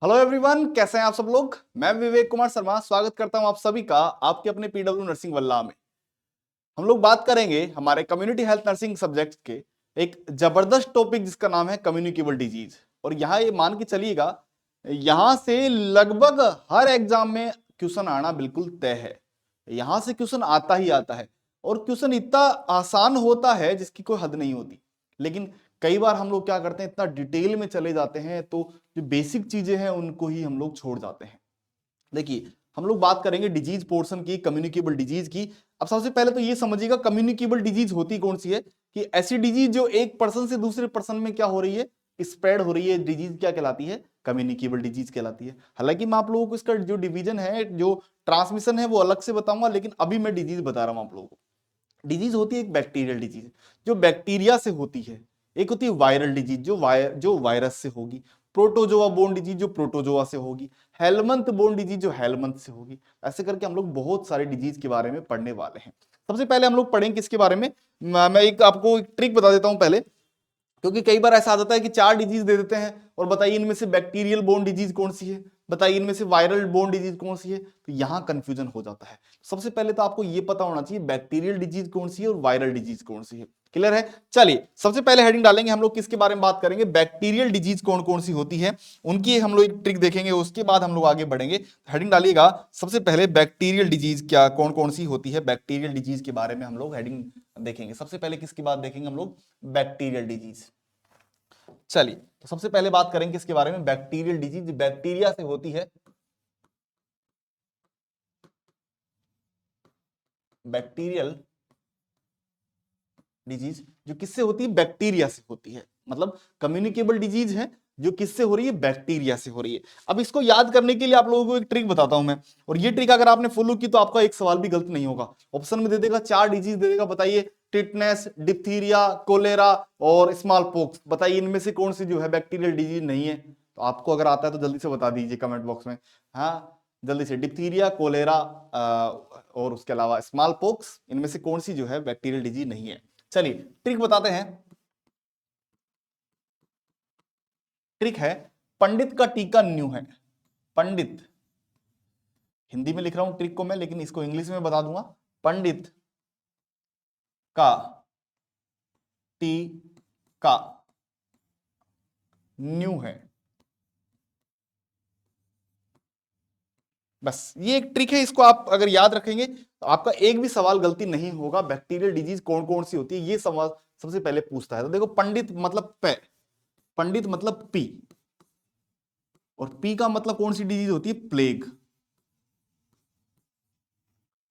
Hello everyone, कैसे हैं आप सब लोग। मैं विवेक कुमार शर्मा स्वागत करता हूं आप सभी का आपके अपने पीडब्ल्यू नर्सिंग वल्ला में। हम लोग बात करेंगे हमारे कम्युनिटी हेल्थ नर्सिंग सब्जेक्ट के एक जबरदस्त टॉपिक जिसका नाम है कम्युनिकेबल डिजीज। और यहाँ ये मान के चलिएगा, यहां से लगभग हर एग्जाम में क्वेश्चन आना बिल्कुल तय है। यहां से क्वेश्चन आता ही आता है और क्वेश्चन इतना आसान होता है जिसकी कोई हद नहीं होती। लेकिन कई बार हम लोग क्या करते हैं, इतना डिटेल में चले जाते हैं तो जो बेसिक चीजें हैं उनको ही हम लोग छोड़ जाते हैं। देखिए, हम लोग बात करेंगे डिजीज पोर्शन की, कम्युनिकेबल डिजीज की। अब सबसे पहले तो ये समझिएगा कम्युनिकेबल डिजीज होती कौन सी है, कि ऐसी डिजीज जो एक पर्सन से दूसरे पर्सन में क्या हो रही है, स्प्रेड हो रही है, डिजीज क्या कहलाती है, कम्युनिकेबल डिजीज कहलाती है। हालांकि मैं आप लोगों को इसका जो डिवीजन है, जो ट्रांसमिशन है, वो अलग से बताऊंगा, लेकिन अभी मैं डिजीज बता रहा हूं आप लोगों को। डिजीज होती है एक बैक्टीरियल डिजीज जो बैक्टीरिया से होती है। एक होती है वायरल डिजीज जो वायरस से होगी। प्रोटोजोआ बोर्न डिजीज जो प्रोटोजोआ से होगी। हेलमंथ बोर्न डिजीज जो हेलमंथ से होगी। ऐसे करके हम लोग बहुत सारे डिजीज के बारे में पढ़ने वाले हैं। सबसे पहले हम लोग पढ़ेंगे किसके बारे में। मैं एक आपको एक ट्रिक बता देता हूं पहले, क्योंकि कई बार ऐसा आ जाता है कि 4 डिजीज दे देते हैं और बताइए इनमें से बैक्टीरियल बोर्न डिजीज कौन सी है, बताइए इनमें से वायरल बोर्न डिजीज कौन सी है, तो यहां कंफ्यूजन हो जाता है। सबसे पहले तो आपको यह पता होना चाहिए बैक्टीरियल डिजीज कौन सी है और वायरल डिजीज कौन सी है। क्लियर है। चलिए, सबसे पहले हेडिंग डालेंगे हम लोग, किसके बारे में बात करेंगे, बैक्टीरियल डिजीज कौन कौन सी होती है उनकी हम लोग एक ट्रिक देखेंगे, उसके बाद हम लोग आगे बढ़ेंगे। हेडिंग डालिएगा सबसे पहले बैक्टीरियल डिजीज क्या कौन कौन सी होती है, बैक्टीरियल डिजीज के बारे में हम लोग हेडिंग देखेंगे। सबसे पहले किसकी बात देखेंगे हम लोग, बैक्टीरियल डिजीज। चलिए, तो सबसे पहले बात करेंगे किसके बारे में, बैक्टीरियल डिजीज, बैक्टीरिया से होती है। बैक्टीरियल डिजीज जो किससे होती है, बैक्टीरिया से होती है। मतलब कम्युनिकेबल डिजीज है जो किससे हो रही है, बैक्टीरिया से हो रही है। अब इसको याद करने के लिए आप लोगों को एक ट्रिक बताता हूं मैं, और ये ट्रिक अगर आपने फॉलो की तो आपका एक सवाल भी गलत नहीं होगा। ऑप्शन में दे देगा 4 डिजीज दे देगा, बताइए टिटनेस, डिप्थीरिया, कोलेरा और स्मॉल पॉक्स, बताइए इनमें से कौन सी जो है बैक्टीरियल डिजीज नहीं है। तो आपको अगर आता है तो जल्दी से बता दीजिए कमेंट बॉक्स में। हाँ, जल्दी से, डिप्थीरिया, कोलेरा और उसके अलावा स्मॉल पॉक्स, इनमें से कौन सी जो है बैक्टीरियल डिजीज नहीं है। चलिए ट्रिक बताते हैं। ट्रिक है, पंडित का टीका न्यू है। पंडित, हिंदी में लिख रहा हूं ट्रिक को मैं, लेकिन इसको इंग्लिश में बता दूंगा। पंडित का टीका न्यू है। बस ये एक ट्रिक है, इसको आप अगर याद रखेंगे तो आपका एक भी सवाल गलती नहीं होगा। बैक्टीरियल डिजीज कौन कौन सी होती है ये सवाल सबसे पहले पूछता है। तो देखो, पंडित मतलब पे, पंडित मतलब पी, और पी का मतलब कौन सी डिजीज होती है, प्लेग।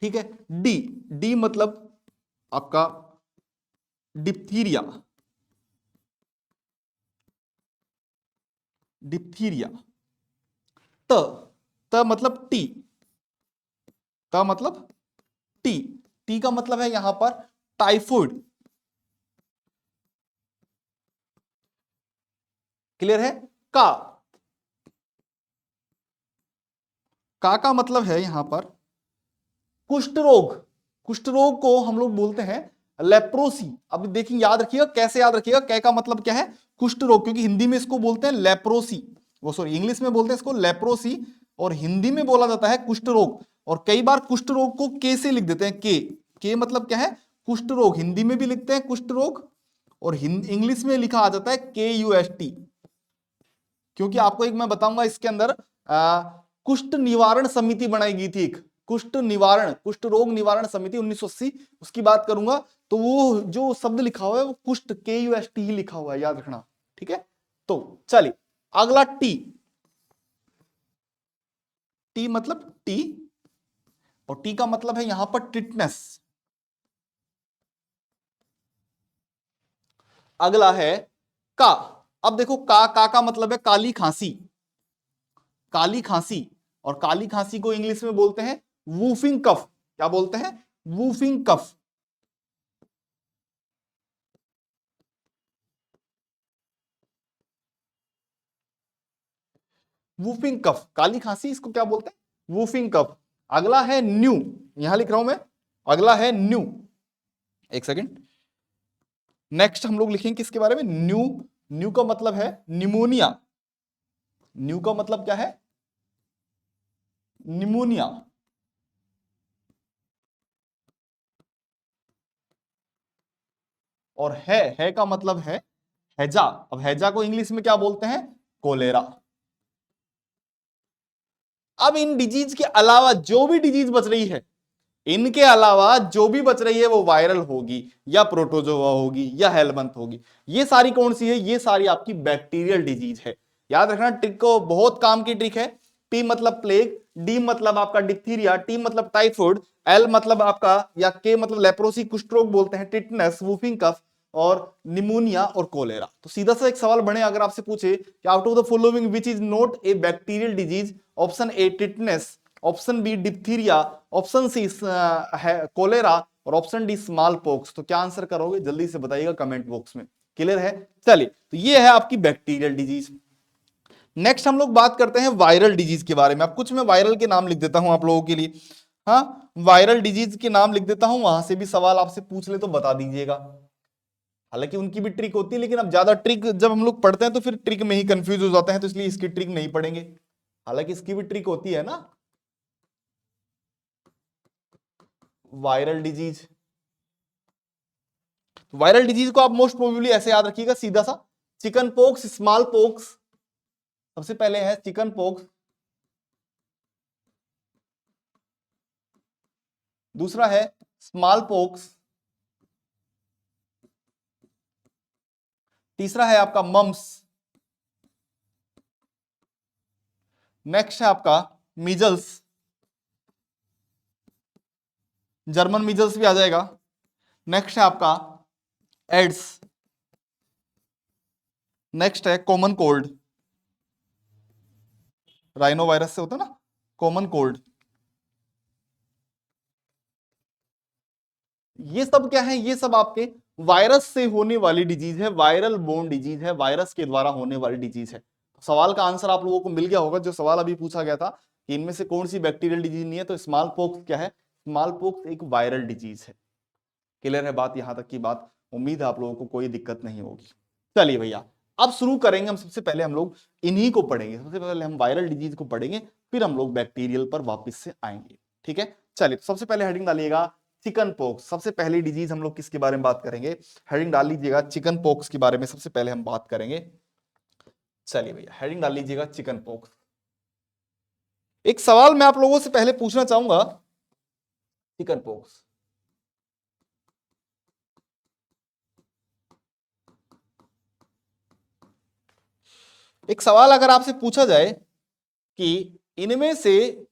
ठीक है। डी, डी मतलब आपका डिप्थीरिया, डिप्थीरिया। त, त मतलब टी, त मतलब टी, टी का मतलब है यहां पर टाइफाइड। क्लियर है। का, का मतलब है यहां पर कुष्ठ रोग। कुष्ठ रोग को हम लोग बोलते हैं लेप्रोसी। अब देखिए, याद रखिएगा, कैसे याद रखिएगा, कै का मतलब क्या है, कुष्ठ रोग, क्योंकि हिंदी में इसको बोलते हैं लेप्रोसी, वो सॉरी इंग्लिश में बोलते हैं इसको लेप्रोसी, और हिंदी में बोला जाता है कुष्ठ रोग। और कई बार कुष्ठ रोग को के से लिख देते हैं, के मतलब क्या है, कुष्ठ रोग। हिंदी में भी लिखते हैं कुष्ठ रोग, और इंग्लिश में लिखा आ जाता है KUST। क्योंकि आपको एक मैं बताऊंगा इसके अंदर कुष्ठ निवारण समिति बनाई गई थी, एक कुष्ठ निवारण, कुष्ठ रोग निवारण समिति 1980, उसकी बात करूंगा। तो वो जो शब्द लिखा हुआ है वो कुष्ठ KUST ही लिखा हुआ है, याद रखना। ठीक है। तो चलिए, अगला टी, टी मतलब टी, और टी का मतलब है यहां पर टिटनेस। अगला है का। अब देखो, का मतलब है काली खांसी, काली खांसी, और काली खांसी को इंग्लिश में बोलते हैं वूफिंग कफ। क्या बोलते हैं, वूफिंग कफ। वूफिंग कफ, काली खांसी, इसको क्या बोलते हैं, वूफिंग कफ। अगला है न्यू, यहां लिख रहा हूं मैं, अगला है न्यू। एक सेकंड, नेक्स्ट हम लोग लिखेंगे किसके बारे में, न्यू। न्यू का मतलब है निमोनिया। न्यू का मतलब क्या है? निमोनिया। और है का मतलब है हैजा। अब हैजा को इंग्लिश में क्या बोलते हैं? कोलेरा। अब इन डिजीज के अलावा जो भी डिजीज बच रही है, इनके अलावा जो भी बच रही है वो वायरल होगी या प्रोटोजोआ होगी या हेलमंथ होगी। ये सारी कौन सी है? ये सारी आपकी बैक्टीरियल डिजीज है। याद रखना, ट्रिक को, बहुत काम की ट्रिक है। पी मतलब प्लेग, डी मतलब आपका डिप्थीरिया, टी मतलब टाइफाइड, एल मतलब आपका या के मतलब लेप्रोसी, कुष्ठ रोग बोलते हैं, टिटनस, वूफिंग कफ और निमोनिया और कोलेरा। तो सीधा सा एक सवाल बने, अगर आपसे पूछे कि out of the following which is not a bacterial disease, option A tetanus, option B diphtheria, option C cholera और ऑप्शन डी स्मॉल पॉक्स, तो क्या आंसर करोगे? जल्दी से बताइएगा कमेंट बॉक्स में। क्लियर है? चलिए, तो ये है आपकी बैक्टीरियल डिजीज। नेक्स्ट हम लोग बात करते हैं वायरल डिजीज के बारे में। अब कुछ मैं वायरल के नाम लिख देता हूं आप लोगों के लिए। हाँ, वायरल डिजीज के नाम लिख देता हूं, वहां से भी सवाल आपसे पूछ ले तो बता दीजिएगा। हालांकि उनकी भी ट्रिक होती है, लेकिन अब ज्यादा ट्रिक जब हम लोग पढ़ते हैं तो फिर ट्रिक में ही कंफ्यूज हो जाते हैं, तो इसलिए इसकी ट्रिक नहीं पढ़ेंगे। हालांकि इसकी भी ट्रिक होती है ना। वायरल डिजीज, वायरल डिजीज को आप मोस्ट प्रोबेबली ऐसे याद रखिएगा सीधा सा, चिकन पोक्स, स्मॉल पोक्स। सबसे पहले है चिकन पोक्स, दूसरा है स्मॉल पोक्स, तीसरा है आपका मम्स, नेक्स्ट है आपका मीजल्स, जर्मन मीजल्स भी आ जाएगा, नेक्स्ट है आपका एड्स, नेक्स्ट है कॉमन कोल्ड, राइनो वायरस से होता है ना कॉमन कोल्ड। ये सब क्या है? ये सब आपके वायरस से होने वाली डिजीज है, वायरल बोर्न डिजीज है, वायरस के द्वारा होने वाली डिजीज है। सवाल का आंसर आप लोगों को मिल गया होगा, जो सवाल अभी पूछा गया था कि इनमें से कौन सी बैक्टीरियल डिजीज नहीं है, तो स्मॉल पॉक्स क्या है? स्मॉल पॉक्स एक वायरल डिजीज है। क्लियर है बात? यहां तक की बात, उम्मीद है आप लोगों को कोई दिक्कत नहीं होगी। चलिए भैया, अब शुरू करेंगे हम। सबसे पहले हम लोग इन्हीं को पढ़ेंगे, सबसे पहले हम वायरल डिजीज को पढ़ेंगे, फिर हम लोग बैक्टीरियल पर वापस से आएंगे। ठीक है, चलिए, तो सबसे पहले हेडिंग डालिएगा चिकन पॉक्स। सबसे पहली डिजीज हम लोग किसके बारे में बात करेंगे? हेडिंग डाल लीजिएगा चिकन पॉक्स के बारे में सबसे पहले हम बात करेंगे। चलिए भैया, हेडिंग डाल लीजिएगा चिकन पॉक्स। एक सवाल मैं आप लोगों से पहले पूछना चाहूंगा, चिकन पॉक्स, एक सवाल अगर आपसे पूछा जाए कि इनमें से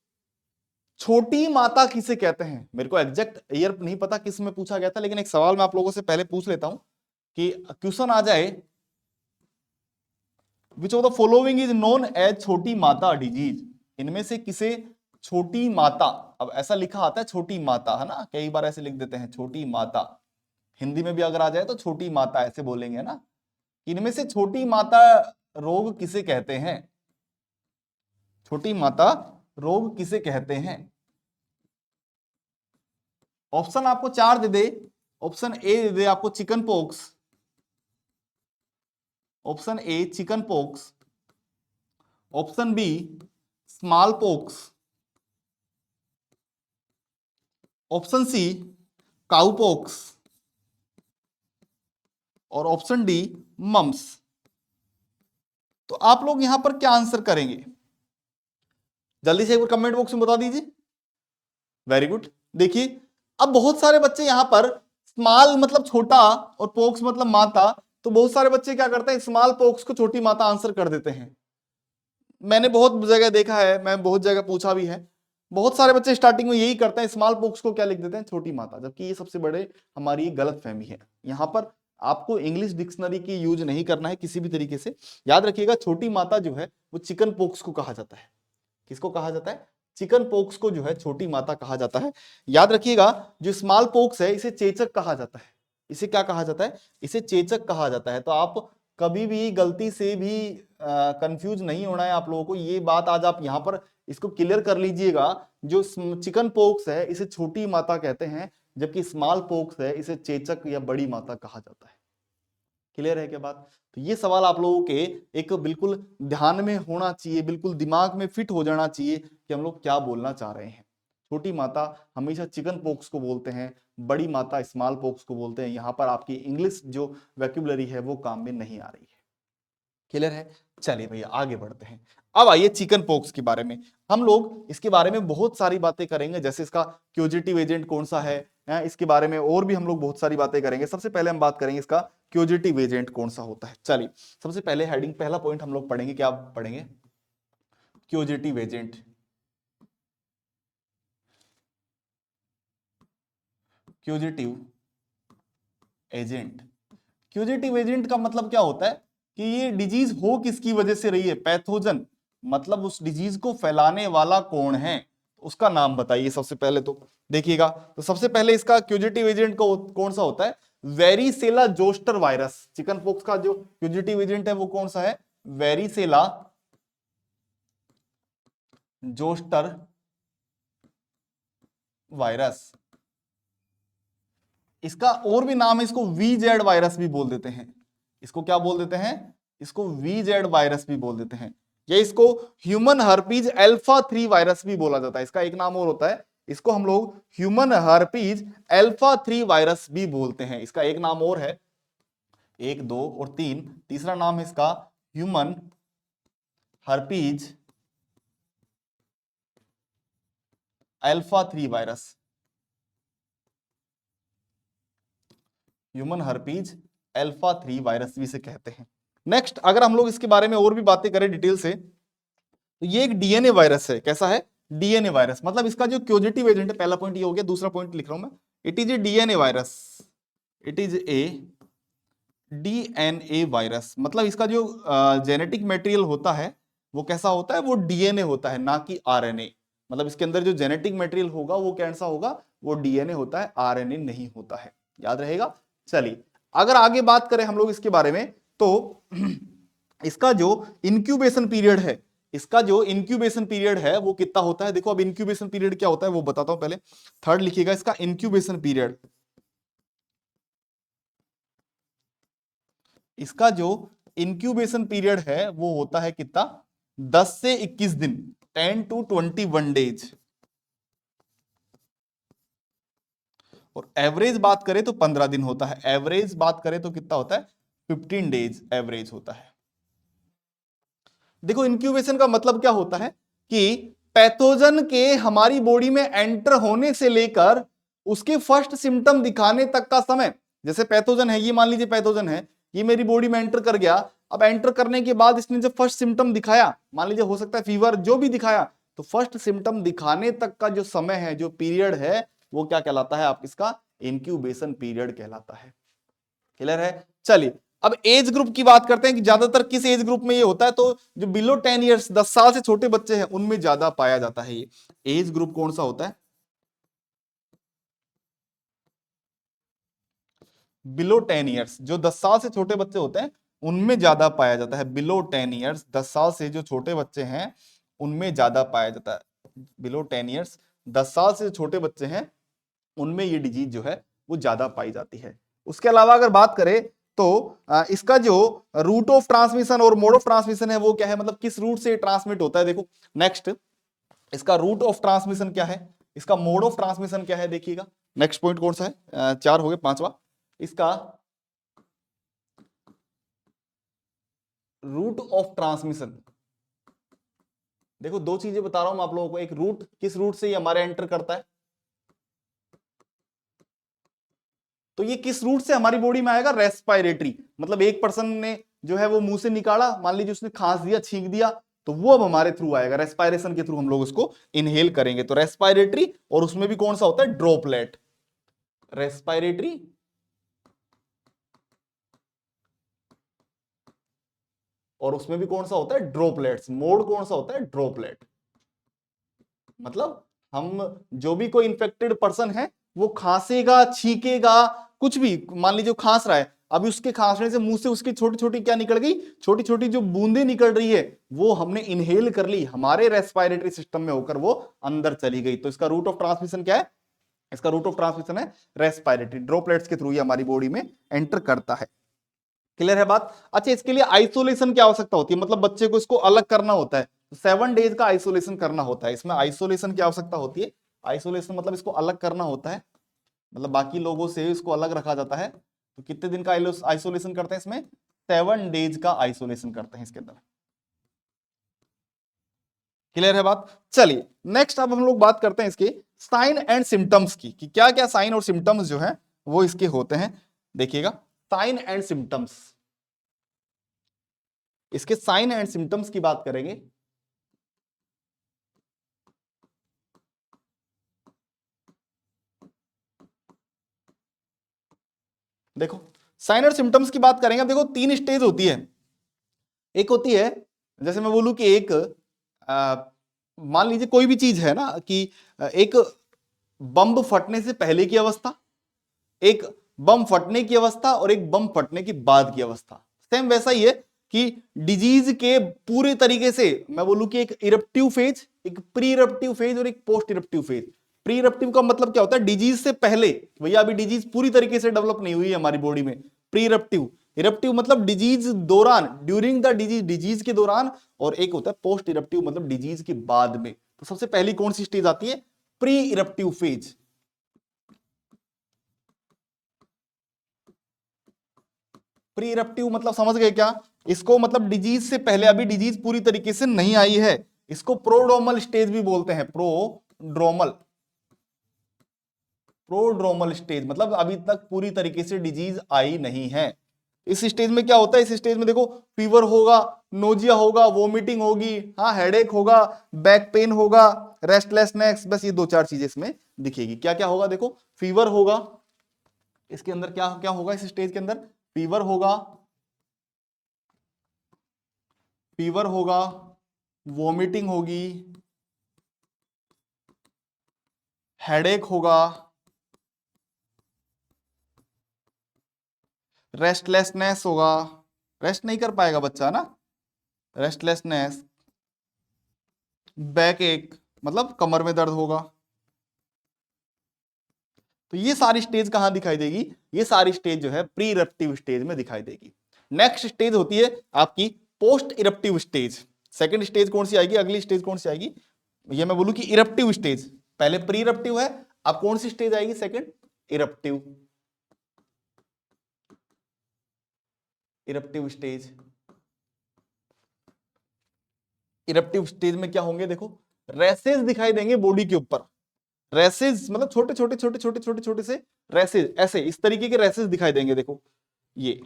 छोटी माता किसे कहते हैं? मेरे को एग्जैक्ट ईयर नहीं पता किस में पूछा गया था, लेकिन एक सवाल मैं आप लोगों से पहले पूछ लेता हूं कि क्वेश्चन आ जाए, which of the following is known as छोटी माता डिजीज? इनमें से किसे छोटी माता, अब ऐसा लिखा आता है छोटी माता, है ना, कई बार ऐसे लिख देते हैं छोटी माता। हिंदी में भी अगर आ जाए तो छोटी माता ऐसे बोलेंगे ना। इनमें से छोटी माता रोग किसे कहते हैं? छोटी माता रोग किसे कहते हैं? ऑप्शन आपको चार दे दे। ऑप्शन ए दे दे आपको chickenpox, option A chickenpox, option B smallpox, option C cowpox और ऑप्शन डी मम्स। तो आप लोग यहां पर क्या आंसर करेंगे? जल्दी से एक बार कमेंट बॉक्स में बता दीजिए। Very good. देखिए, अब बहुत सारे बच्चे यहां पर स्मॉल मतलब छोटा और पोक्स मतलब माता, तो बहुत सारे बच्चे क्या करते हैं, स्मॉल पोक्स को छोटी माता आंसर कर देते हैं। मैंने बहुत जगह देखा है, मैं बहुत जगह पूछा भी है, बहुत सारे बच्चे स्टार्टिंग में यही करते हैं, स्मॉल पॉक्स को क्या लिख देते हैं? छोटी माता, जबकि ये सबसे बड़े हमारी गलत फहमी है। यहां पर आपको इंग्लिश डिक्शनरी की यूज नहीं करना है किसी भी तरीके से। याद रखिएगा, छोटी माता जो है वो चिकन पॉक्स को कहा जाता है। किसको कहा जाता है? चिकन पॉक्स को जो है छोटी माता कहा जाता है। याद रखिएगा, जो स्मॉल पॉक्स है इसे चेचक कहा जाता है। इसे क्या कहा जाता है? इसे चेचक कहा जाता है। तो आप कभी भी गलती से भी कंफ्यूज नहीं होना है आप लोगों को, ये बात आज आप यहां पर इसको क्लियर कर लीजिएगा। जो चिकन पोक्स है इसे छोटी माता कहते हैं, जबकि स्मॉल पोक्स है इसे चेचक या बड़ी माता कहा जाता है। क्लियर है क्या बात? तो ये सवाल आप लोगों के एक बिल्कुल ध्यान में होना चाहिए, बिल्कुल दिमाग में फिट हो जाना चाहिए कि हम लोग क्या बोलना चाह रहे हैं। छोटी माता हमेशा चिकन पॉक्स को बोलते हैं, बड़ी माता स्मॉल पॉक्स को बोलते हैं। यहां पर आपकी इंग्लिश जो वोकैब्युलरी है वो काम में नहीं आ रही है। क्लियर है? चलिए भैया आगे बढ़ते हैं। अब आइए चिकन पॉक्स के बारे में। हम लोग इसके बारे में बहुत सारी बातें करेंगे, जैसे इसका क्यूजिटिव एजेंट कौन सा है, इसके बारे में और भी हम लोग बहुत सारी बातें करेंगे। सबसे पहले हम बात करेंगे इसका क्यूजिटिव एजेंट कौन सा होता है। चलिए सबसे पहले हेडिंग पहला पॉइंट हम लोग पढ़ेंगे, क्या पढ़ेंगे? क्यूजिटिव एजेंट। क्यूजिटिव एजेंट, क्यूजिटिव एजेंट का मतलब क्या होता है कि ये डिजीज हो किसकी वजह से रही है? पैथोजन, मतलब उस डिजीज को फैलाने वाला कौन है, उसका नाम बताइए सबसे पहले। तो देखिएगा, तो सबसे पहले इसका क्यूजिटिव एजेंट को कौन सा होता है? Varicella zoster virus. Chicken pox का जो क्यूजिटिव एजेंट है वो कौन सा है? Varicella zoster virus. इसका और भी नाम है, इसको वीजेड वायरस भी बोल देते हैं। इसको क्या बोल देते हैं? इसको वीजेड वायरस भी बोल देते हैं, या इसको ह्यूमन हर्पीज अल्फा 3 वायरस भी बोला जाता है। इसका एक नाम और होता है, इसको हम लोग ह्यूमन हर्पीज अल्फा 3 वायरस भी बोलते हैं। इसका एक नाम और है, 1 2 और 3, तीसरा नाम है इसका human herpes alpha 3 virus. Human herpes alpha 3 virus भी से कहते हैं। नेक्स्ट अगर हम लोग इसके बारे में और भी बातें करें डिटेल से, तो ये एक डीएनए वायरस है। कैसा है? DNA virus. मतलब इसका जो क्यूजिटिव एजेंट है, पहला पॉइंट ये हो गया, दूसरा पॉइंट लिख रहा हूं मैं, it is a DNA virus. It is a DNA virus. मतलब इसका जो जेनेटिक मटेरियल होता है वो कैसा होता है? वो डीएनए होता है, ना कि आरएनए। मतलब इसके अंदर जो जेनेटिक मटेरियल होगा वो कैसा होगा? वो डीएनए होता है, आरएनए नहीं होता है। याद रहेगा। चलिए अगर आगे बात करें हम लोग इसके बारे में, तो इसका जो इंक्यूबेशन पीरियड है, इसका जो इंक्यूबेशन पीरियड है वो कितना होता है? देखो अब इंक्यूबेशन पीरियड क्या होता है वो बताता हूं। पहले थर्ड लिखिएगा, इसका इंक्यूबेशन पीरियड। इसका जो इंक्यूबेशन पीरियड है वो होता है कितना? 10 से 21 दिन, 10 to 21 डेज। और एवरेज बात करें तो 15 दिन होता है। एवरेज बात करें तो कितना होता है? 15 डेज एवरेज होता है। देखो इंक्यूबेशन का मतलब क्या होता है कि पैथोजन के हमारी बॉडी में एंटर होने से लेकर उसके फर्स्ट सिम्टम दिखाने तक का समय। जैसे पैथोजन है, ये मान लीजिए पैथोजन है, ये मेरी बॉडी में एंटर कर गया। अब एंटर करने के बाद इसने जब फर्स्ट सिम्टम दिखाया, मान लीजिए हो सकता है फीवर, जो भी दिखाया, तो फर्स्ट सिम्टम दिखाने तक का जो समय है, जो पीरियड है, वो क्या कहलाता है? आप इसका इंक्यूबेशन पीरियड कहलाता है। क्लियर है? चलिए अब एज ग्रुप की बात करते हैं कि ज्यादातर किस एज ग्रुप में ये होता है। तो जो बिलो 10 ईयर्स, 10 साल से छोटे बच्चे हैं, उनमें ज्यादा पाया जाता है। ये एज ग्रुप कौन सा होता है? Below 10 years. जो 10 साल से छोटे बच्चे होते हैं उनमें ज्यादा पाया जाता है। बिलो 10 ईयर्स, 10 साल से जो छोटे बच्चे हैं उनमें ज्यादा पाया जाता है। बिलो 10 ईयर्स, 10 साल से छोटे बच्चे हैं, उनमें ये डिजीज जो है वो ज्यादा पाई जाती है। उसके अलावा अगर बात करें तो इसका जो रूट ऑफ ट्रांसमिशन और मोड ऑफ ट्रांसमिशन है वो क्या है? मतलब किस रूट से ट्रांसमिट होता है। देखो नेक्स्ट, इसका रूट ऑफ ट्रांसमिशन क्या है, इसका मोड ऑफ ट्रांसमिशन क्या है, देखिएगा। नेक्स्ट पॉइंट कौन सा है? 4 हो गए, 5वां इसका रूट ऑफ ट्रांसमिशन। देखो दो चीजें बता रहा हूं मैं आप लोगों को, एक रूट, किस रूट से ये हमारे एंटर करता है, तो ये किस रूट से हमारी बॉडी में आएगा? रेस्पायरेटरी। मतलब एक पर्सन ने जो है वो मुंह से निकाला, मान लीजिए उसने खांस दिया, छींक दिया, तो वो अब हमारे थ्रू आएगा, रेस्पायरेशन के थ्रू हम लोग उसको इनहेल करेंगे। तो रेस्पायरेटरी, और उसमें भी कौन सा होता है? ड्रॉपलेट। रेस्पायरेटरी और उसमें भी कौन सा होता है? ड्रॉपलेट्स। मोड कौन सा होता है? ड्रॉपलेट। मतलब हम जो भी कोई इंफेक्टेड पर्सन है वो खांसेगा, छींकेगा, कुछ भी, मान लीजिए खांस रहा है, अभी उसके खांसने से मुंह से उसकी छोटी छोटी क्या निकल गई? छोटी छोटी जो बूंदें निकल रही है वो हमने इनहेल कर ली, हमारे रेस्पायरेटरी सिस्टम में होकर वो अंदर चली गई। तो इसका रूट ऑफ ट्रांसमिशन क्या है? इसका रूट ऑफ ट्रांसमिशन है रेस्पायरेटरी। ड्रॉपलेट्स के थ्रू ये हमारी बॉडी में एंटर करता है। क्लियर है बात? अच्छा, इसके लिए आइसोलेशन की आवश्यकता होती है, मतलब बच्चे को इसको अलग करना होता है, 7 डेज का आइसोलेशन करना होता है। इसमें आइसोलेशन की आवश्यकता होती है। आइसोलेशन मतलब इसको अलग करना होता है, मतलब बाकी लोगों से इसको अलग रखा जाता है। तो कितने दिन का आइसोलेशन करते हैं इसमें? 7 डेज का आइसोलेशन करते हैं इसके अंदर। क्लियर है बात? चलिए नेक्स्ट अब हम लोग बात करते हैं इसके साइन एंड सिम्टम्स की, कि क्या क्या साइन और सिम्टम्स जो है वो इसके होते हैं। देखिएगा, साइन एंड सिम्टम्स, इसके साइन एंड सिम्टम्स की बात करेंगे। देखो, साइन और सिम्टम्स की बात करेंगे। अब देखो 3 स्टेज होती है। एक होती है, जैसे मैं बोलूं कि एक मान लीजिए कोई भी चीज है ना, कि एक बम फटने से पहले की अवस्था, एक बम फटने की अवस्था और एक बम फटने के बाद की अवस्था। सेम वैसा ही है कि डिजीज के पूरे तरीके से मैं बोलूं कि एक इरप्टिव फेज, एक प्री इरप्टिव फेज और एक post eruptive phase. Pre eruptive का मतलब क्या होता है? डिजीज से पहले, भैया अभी डिजीज पूरी तरीके से डेवलप नहीं हुई है हमारी बॉडी में। प्री इरप्टिव, इरप्टिव मतलब डिजीज दौरान, ड्यूरिंग द डिजीज, डिजीज के दौरान। और एक होता है पोस्ट इरप्टिव, मतलब डिजीज के बाद में। तो सबसे पहली कौन सी स्टेज आती है? Pre eruptive phase. Pre eruptive मतलब समझ गए क्या? इसको मतलब डिजीज से पहले, अभी डिजीज पूरी तरीके से नहीं आई है। इसको प्रोड्रोमल स्टेज भी बोलते हैं, प्रोड्रोमल। प्रोड्रोमल स्टेज मतलब अभी तक पूरी तरीके से डिजीज आई नहीं है। इस स्टेज में क्या होता है? इस स्टेज में देखो, फीवर होगा, नोजिया होगा, वोमिटिंग होगी, हाँ हेडेक होगा, बैक पेन होगा, रेस्टलेसनेस, बस ये 2-4 चीजें इसमें दिखेगी। क्या क्या होगा? देखो, फीवर होगा, इसके अंदर क्या क्या होगा? इस स्टेज के अंदर फीवर होगा, फीवर होगा, वोमिटिंग होगी, हेडेक होगा, रेस्टलेसनेस होगा, रेस्ट नहीं कर पाएगा बच्चा ना, रेस्टलेसनेस, बैक एक मतलब कमर में दर्द होगा। तो ये सारी स्टेज कहां दिखाई देगी? ये सारी स्टेज जो है प्री इरप्टिव स्टेज में दिखाई देगी। नेक्स्ट स्टेज होती है आपकी post eruptive stage. Second stage कौन सी आएगी? अगली स्टेज कौन सी आएगी? ये मैं बोलूं कि इरप्टिव स्टेज, पहले प्री इरप्टिव है, अब कौन सी स्टेज आएगी? Second eruptive, eruptive stage. Eruptive stage में क्या होंगे? देखो, रैसेस दिखाई देंगे बॉडी के ऊपर। रैसेस मतलब छोटे छोटे छोटे छोटे छोटे छोटे से रैसेस, ऐसे इस तरीके के रैसेस दिखाई देंगे। देखो ये,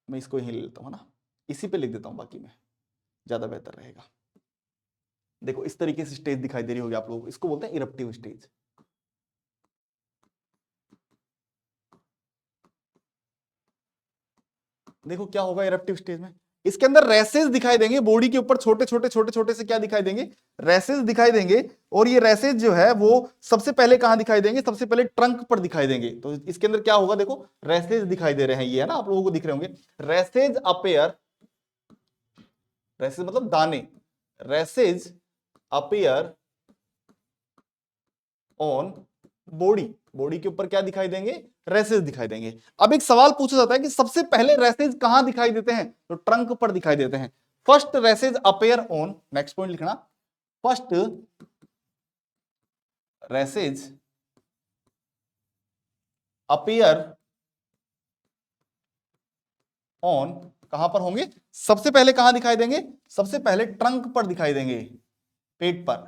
मैं इसको यहीं ले लेता हूं ना, इसी पे लिख देता हूं, बाकी में ज्यादा बेहतर रहेगा। देखो इस तरीके से स्टेज दिखाई दे रही होगी आप लोगों को, इसको बोलते हैं इरप्टिव स्टेज। देखो क्या होगा इरप्टिव स्टेज में? इसके अंदर रैसेस दिखाई देंगे बॉडी के ऊपर, छोटे छोटे छोटे छोटे से क्या दिखाई देंगे? रैसेस दिखाई देंगे। और ये रैसेस जो है वो सबसे पहले कहां दिखाई देंगे? सबसे पहले ट्रंक पर दिखाई देंगे। तो इसके अंदर क्या होगा? देखो रैसेस दिखाई दे रहे हैं, ये है ना, आप लोगों को दिख रहे होंगे। रैसेज अपेयर, रैसेज मतलब दाने, rashes appear on body, body के ऊपर क्या दिखाई देंगे? रैसेज दिखाई देंगे। अब एक सवाल पूछा जाता है कि सबसे पहले रैसेज कहां दिखाई देते हैं? तो ट्रंक पर दिखाई देते हैं। First rashes appear on, next point लिखना, फर्स्ट रैसेज अपेयर ऑन, कहां पर होंगे? सबसे पहले कहां दिखाई देंगे? सबसे पहले ट्रंक पर दिखाई देंगे, पेट पर।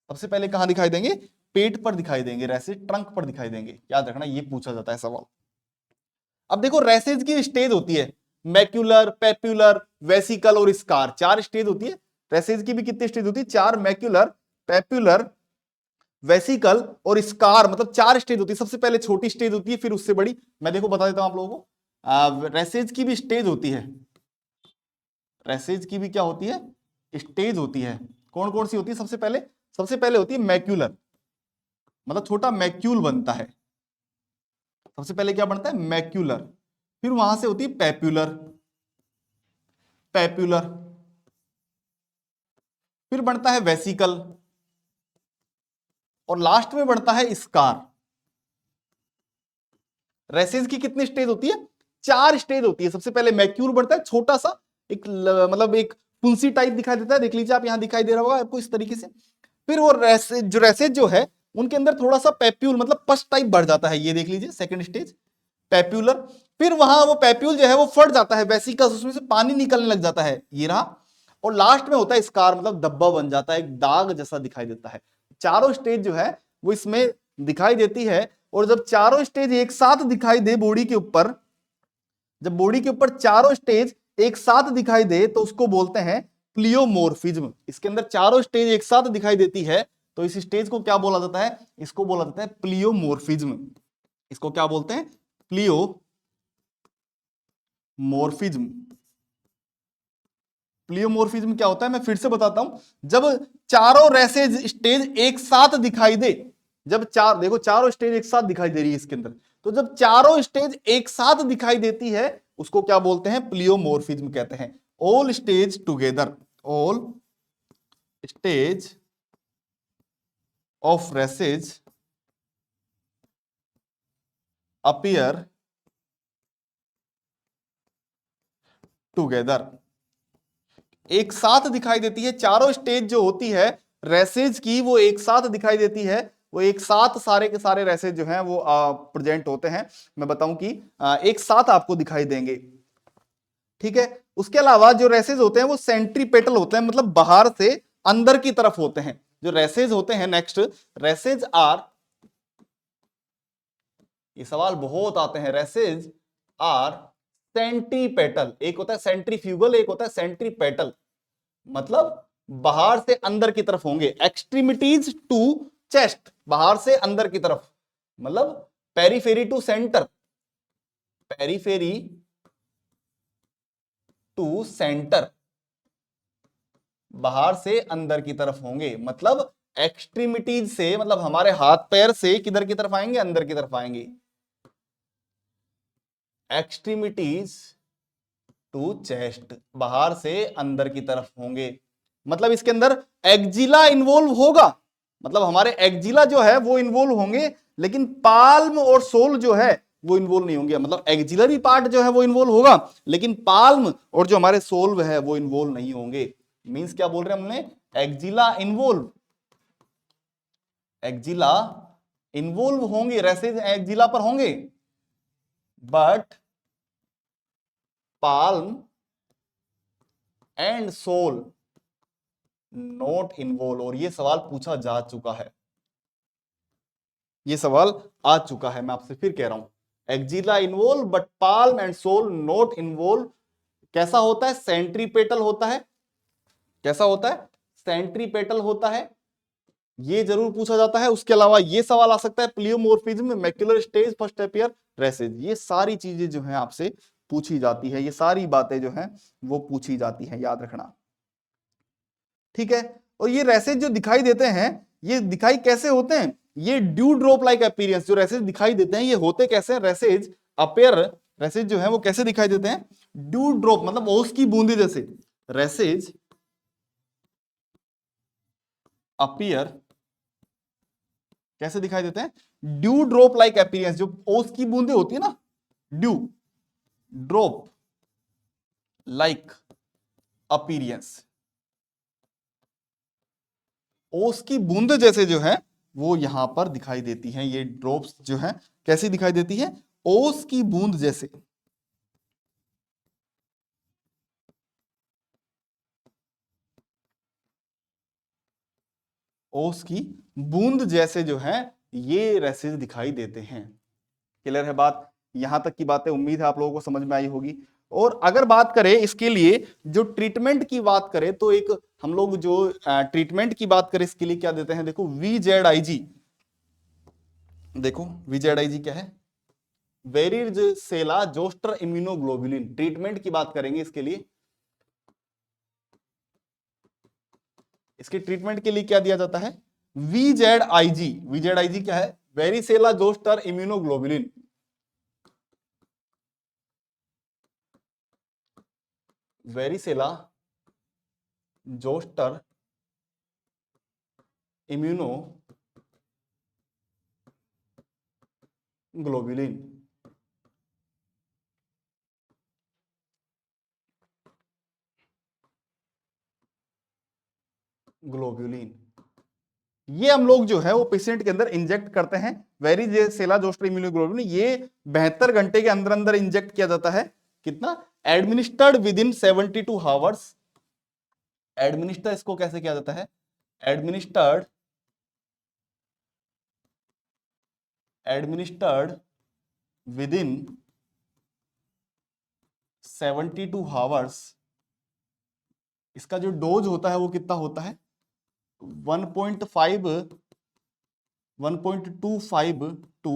सबसे पहले कहां दिखाई देंगे? पेट पर दिखाई देंगे, रैसेज ट्रंक पर दिखाई देंगे। याद रखना, ये पूछा जाता है सवाल। अब देखो रैसेज की स्टेज होती है, मैक्यूलर, पेप्यूलर, वेसिकल और स्कार, 4 स्टेज होती है। रैसेज की भी कितनी स्टेज होती है? 4, मैक्यूलर, पेप्यूलर, वेसिकल और स्कार, मतलब 4 स्टेज होती है। सबसे पहले छोटी स्टेज होती है, फिर उससे बड़ी। मैं देखो बता देता हूं आप लोगों को, रैसेज की भी स्टेज होती है, रैसेज की भी क्या होती है? स्टेज होती है। कौन कौन सी होती है? सबसे पहले होती है मैक्यूलर, मतलब छोटा मैक्यूल बनता है। सबसे पहले क्या बनता है? मैक्यूलर। फिर वहां से होती है पेप्यूलर, पेप्यूलर, फिर बनता है वेसिकल, और लास्ट में बनता है स्कार। रेसेज की कितनी स्टेज होती है? 4 स्टेज होती है। सबसे पहले मैक्यूल बढ़ता है, छोटा सा एक मतलब एक पुंसी टाइप दिखाई देता है, देख लीजिए आप, यहां दिखाई दे रहा होगा आपको इस तरीके से। फिर वो रेसेज जो है उनके अंदर थोड़ा सा पेप्यूल मतलब पस टाइप बढ़ जाता है, ये देख लीजिए सेकंड स्टेज पेप्यूलर। फिर वहां वो पेप्यूल जो है वो फट जाता है वेसिकल्स, उसमें से पानी निकलने लग जाता है, ये रहा। और लास्ट में होता है स्कार, मतलब धब्बा बन जाता है, एक दाग जैसा दिखाई देता है। चारों स्टेज जो है वो इसमें दिखाई देती है। और जब चारों स्टेज एक साथ दिखाई दे बॉडी के ऊपर, जब बॉडी के ऊपर चारों स्टेज एक साथ दिखाई दे तो उसको बोलते हैं प्लियोमोर्फिज्म। इसके अंदर चारों स्टेज एक साथ दिखाई देती है तो इस स्टेज को क्या बोला जाता है? इसको बोला जाता है प्लियोमोर्फिज्म। इसको क्या बोलते हैं? प्लियोमोर्फिज्म। प्लियोमोर्फिज्म क्या होता है मैं फिर से बताता हूं। जब चारों रेसेज स्टेज एक साथ दिखाई दे, जब चार देखो चारों स्टेज एक साथ दिखाई दे रही है इसके अंदर, तो जब चारों स्टेज एक साथ दिखाई देती है उसको क्या बोलते हैं? प्लियोमोर्फिज्म कहते हैं। All stage together, all stage of races appear together, एक साथ दिखाई देती है। चारों स्टेज जो होती है रेसेज की वो एक साथ दिखाई देती है, वो एक साथ सारे के सारे रेसेज जो हैं वो प्रेजेंट होते हैं। मैं बताऊं कि एक साथ आपको दिखाई देंगे, ठीक है। उसके अलावा जो रेसेज होते हैं वो सेंट्रीपेटल होते हैं, मतलब बाहर से अंदर की तरफ होते हैं जो रेसेज होते हैं। नेक्स्ट, रेसेज आर, ये सवाल बहुत आते हैं, रेसेज आर सेंट्रीपेटल। एक होता है सेंट्रीफ्यूगल, एक होता है सेंट्रीपेटल, मतलब बाहर से अंदर की तरफ होंगे। एक्सट्रीमिटीज टू चेस्ट, बाहर से अंदर की तरफ, मतलब periphery to centre, periphery to centre, बाहर से अंदर की तरफ होंगे। मतलब एक्सट्रीमिटीज से, मतलब हमारे हाथ पैर से किधर की तरफ आएंगे? अंदर की तरफ आएंगे। एक्सट्रीमिटीज टू चेस्ट, बाहर से अंदर की तरफ होंगे। मतलब इसके अंदर एक्जिला इन्वॉल्व होगा, मतलब हमारे एक्जिला जो है वो इन्वॉल्व होंगे, लेकिन पाल्म और सोल जो है वो इन्वॉल्व नहीं होंगे। मतलब एक्जिलरी पार्ट जो है वो इन्वॉल्व होगा, लेकिन पाल्म और जो हमारे सोल है वो इन्वॉल्व नहीं होंगे। मींस क्या बोल रहे हैं हमने? एक्जिला इन्वॉल्व, एक्जिला इन्वॉल्व होंगे, रेसेज एक्जिला पर होंगे, but palm and sole not involve. और ये सवाल पूछा जा चुका है, ये सवाल आ चुका है, मैं आपसे फिर कह रहा हूं। Axilla involve but palm and sole not involve. कैसा होता है? सेंट्रीपेटल होता है। कैसा होता है? सेंट्रीपेटल होता है, ये जरूर पूछा जाता है। उसके अलावा ये सवाल आ सकता है pleomorphism, macular stage, first appear, races. ये सारी चीजें जो हैं आपसे पूछी जाती है, ये सारी बातें जो हैं वो पूछी जाती हैं, याद रखना, ठीक है। और ये रेसेज जो दिखाई देते हैं, ये दिखाई कैसे होते हैं? ये ड्यू ड्रॉप लाइक अपीयरेंस, जो रेसेज दिखाई देते हैं ये होते कैसे हैं? रेसेज अपीयर, रेसेज जो है वो कैसे दिखाई देते हैं? ड्यू ड्रॉप, मतलब ओस की बूंदे जैसे। रेसेज अपीयर कैसे दिखाई देते हैं? ड्यू ड्रॉप लाइक अपीयरेंस, जो ओस की बूंदे होती है ना, ड्यू ड्रॉप लाइक अपीयरेंस, ओस की बूंदे जैसे जो है वो यहां पर दिखाई देती हैं। ये ड्रॉप्स जो है कैसी दिखाई देती है? ओस की बूंद जैसे। ओस की बूंद जैसे जो है ये रेसेज दिखाई देते हैं। क्लियर है बात? यहां तक की बातें उम्मीद है आप लोगों को समझ में आई होगी। और अगर बात करें इसके लिए जो ट्रीटमेंट की बात करें तो एक हम लोग जो ट्रीटमेंट की बात करें इसके लिए क्या देते हैं? देखो VZIG, देखो VZIG क्या है? Varicella zoster immunoglobulin. ट्रीटमेंट की बात करेंगे इसके लिए, इसके ट्रीटमेंट के लिए क्या दिया जाता है? VZIG। VZIG क्या है? Varicella zoster immunoglobulin. Varicella zoster immuno globulin, globulin. ये हम लोग जो है वो पेशेंट के अंदर इंजेक्ट करते हैं, वेरिसेला जोस्टर इम्यूनोग्लोबुलिन। ये 72 घंटे के अंदर अंदर इंजेक्ट किया जाता है। कितना? Administered with in 72 hours. Administer इसको कैसे किया जाता है? Administered with in 72 hours. इसका जो डोज होता है वो कितना होता है? 1.25 टू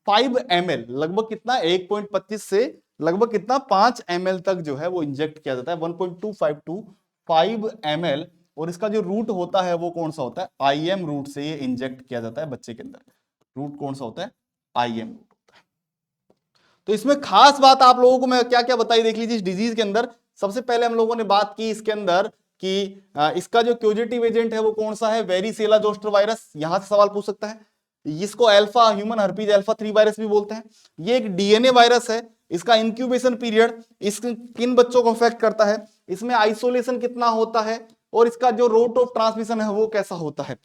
5 ml, लगभग कितना? 1.25 से लगभग कितना? 5 ml तक जो है वो इंजेक्ट किया जाता है। 1.25 टू 5 ml। और इसका जो रूट होता है वो कौन सा होता है? IM रूट से ये इंजेक्ट किया जाता है बच्चे के अंदर। रूट कौन सा होता है? IM रूट होता है। तो इसमें खास बात आप लोगों को मैं क्या क्या बताई देख लीजिए। इस डिजीज के अंदर सबसे पहले हम लोगों ने बात की इसके अंदर कि इसका जो क्यूजेटिव एजेंट है वो कौन सा है? Varicella zoster virus. यहां से सवाल पूछ सकता है। इसको alpha human herpes alpha 3 virus भी बोलते हैं। ये एक डीएनए वायरस है। इसका इंक्यूबेशन पीरियड इस किन बच्चों को अफेक्ट करता है, इसमें आइसोलेशन कितना होता है, और इसका जो रोट ऑफ ट्रांसमिशन है वो कैसा होता है।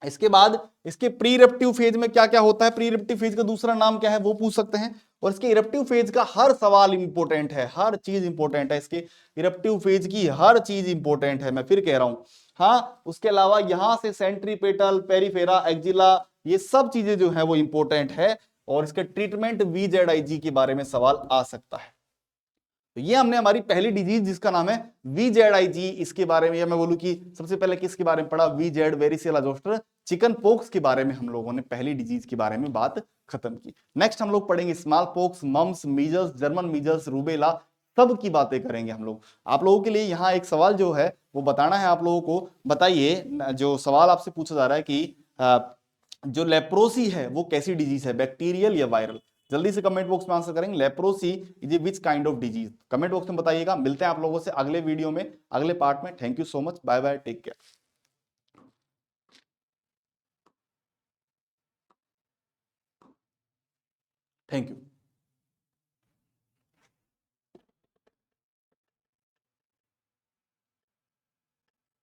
इसके बाद इसके प्री इरप्टिव फेज में क्या क्या होता है, प्री इरप्टिव फेज का दूसरा नाम क्या है वो पूछ सकते हैं। और इसके इरप्टिव फेज का हर सवाल इंपॉर्टेंट है, हर चीज इंपॉर्टेंट है। इसके इरप्टिव फेज की हर चीज इंपॉर्टेंट है, मैं फिर कह रहा हूं। हाँ, उसके अलावा यहां से सेंट्रीपेटल, पेरिफेरा, एक्जिला, ये सब चीजें जो है वो इंपॉर्टेंट है। और इसके ट्रीटमेंट VZIG के बारे में सवाल आ सकता है। तो ये हमने हमारी पहली डिजीज जिसका नाम है VZIG, इसके बारे में, या मैं बोलूं कि सबसे पहले किसके बारे में पढ़ा? VZ varicella zoster chicken pox के बारे में हम लोगों ने पहली डिजीज के बारे में बात खत्म की। नेक्स्ट हम लोग पढ़ेंगे smallpox, mumps, measles, German measles, rubella, सब की बातें करेंगे हम लोग। आप लोगों के लिए यहाँ एक सवाल जो है वो बताना है आप लोगों को। बताइए, जो सवाल आपसे पूछा जा रहा है कि जो लेप्रोसी है वो कैसी डिजीज है, बैक्टीरियल या वायरल? जल्दी से कमेंट बॉक्स में आंसर करेंगे। Leprosy is a which kind of disease? Comment box में बताइएगा। मिलते हैं आप लोगों से अगले वीडियो में, अगले पार्ट में। Thank you so much, bye bye, take care, thank you.